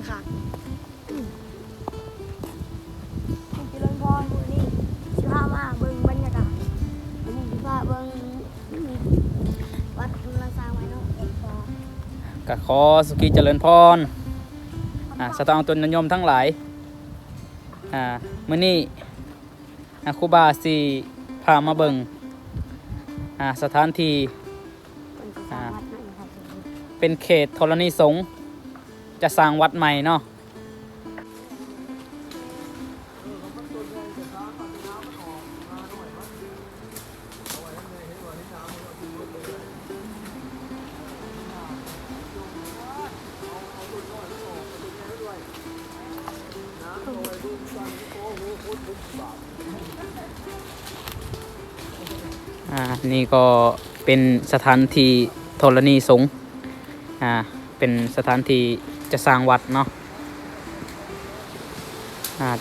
ค่ะคุณเจริญพรวันนี้สิพามาเบิ่งบรรยากาศวันนี้สิพาเบิ่งวัดกำลังสร้างไว้เนาะกะขอสุขีเจริญพรสตางค์ตนนิยมทั้งหลายมื้อนี้ครูบาสิพามาเบิ่งสถานที่เป็นเขตธรณีสงฆ์จะสร้างวัดใหม่เนาะนี่ก็เป็นสถานที่ธรณีสงฆ์เป็นสถานที่จะสร้างวัดเนาะ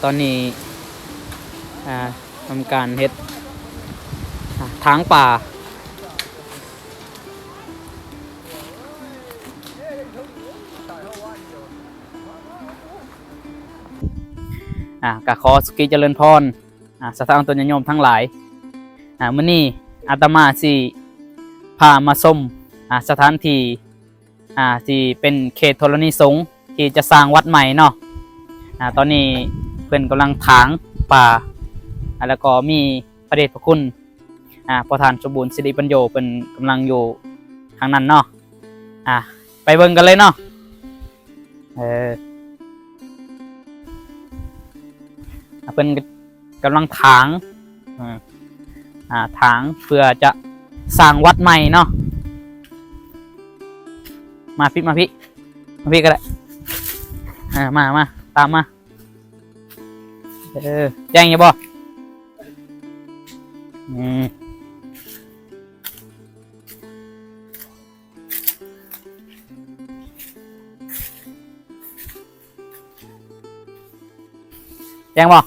ตอนนี้ทำการเฮ็ดทางป่ากะขอสุขีเจริญพรสถานตนโยมทั้งหลายมื้อนี้อาตมาสิพามาชมสถานที่ที่เป็นเขตธรณีสงฆ์ที่จะสร้างวัดใหม่เนาะตอนนี้เพื่อนกำลังถางป่าแล้วก็มีพระเดชพระคุณประธานสมบูรณ์สิริปัญโยเป็นกำลังอยู่ทางนั้นเนาะไปเบิ่งกันเลยเนาะเพื่อนกำลังถางถางเพื่อจะสร้างวัดใหม่เนาะมาพี่ก็ได้มาตามมาแจ้งอย่าบอกแจ้งบอก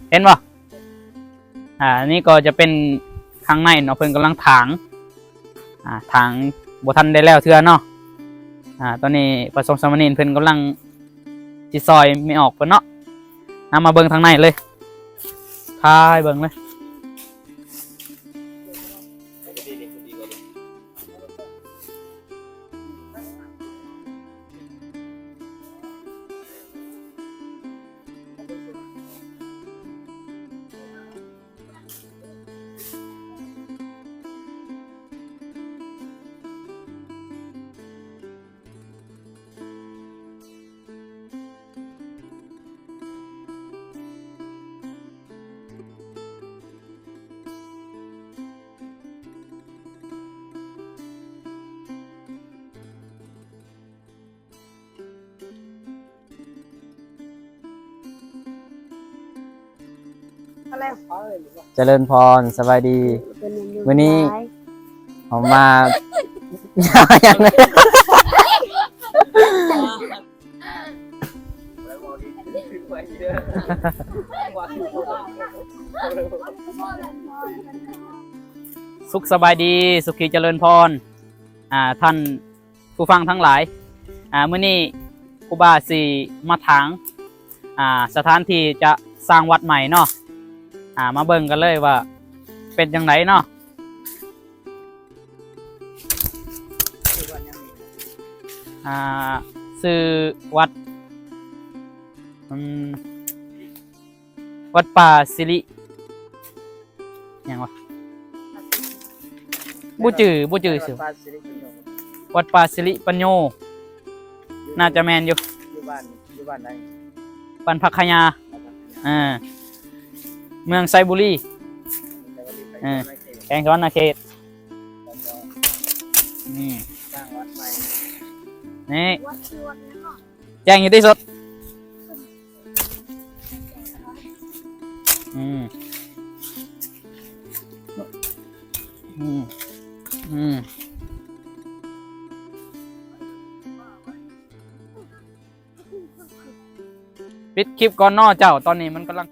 เห็นบอกนี่ก็จะเป็นข้างในเนาะเพิ่นกำลังถางบ่ทันได้แล้วเทื่อเนาะตอนนี้ประสงค์สามเณรเพิ่นกำลังสิซอยไม่ออกเพิ่นเนาะมาเบิ่งทางในเลยพายเบิ่งเลยเจริญพรสบายดีวันนี้ผมมาอย่างไรสุขสบายดีสุขีเจริญพรท่านผู้ฟังทั้งหลายมื้อนี้ครูบาสิมาถางสถานที่จะสร้างวัดใหม่เนาะมาเบิ่งกันเลยว่าเป็นยังไงเนาะชื่อวัดวัดป่าสิริยังวะบูจือชื่อวัดป่าสิริปัญโยน่าจะแมนอยู่บ้านไหนบ้านพักขยาเมืองไซบุรีแกงสวรรณเขตนี่แจ้งอยู่ที่สุดปิดคลิปก่อนนอเจ้าตอนนี้มันกำลัง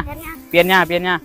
แค่เนี้ย เปลี่ยนหญ้า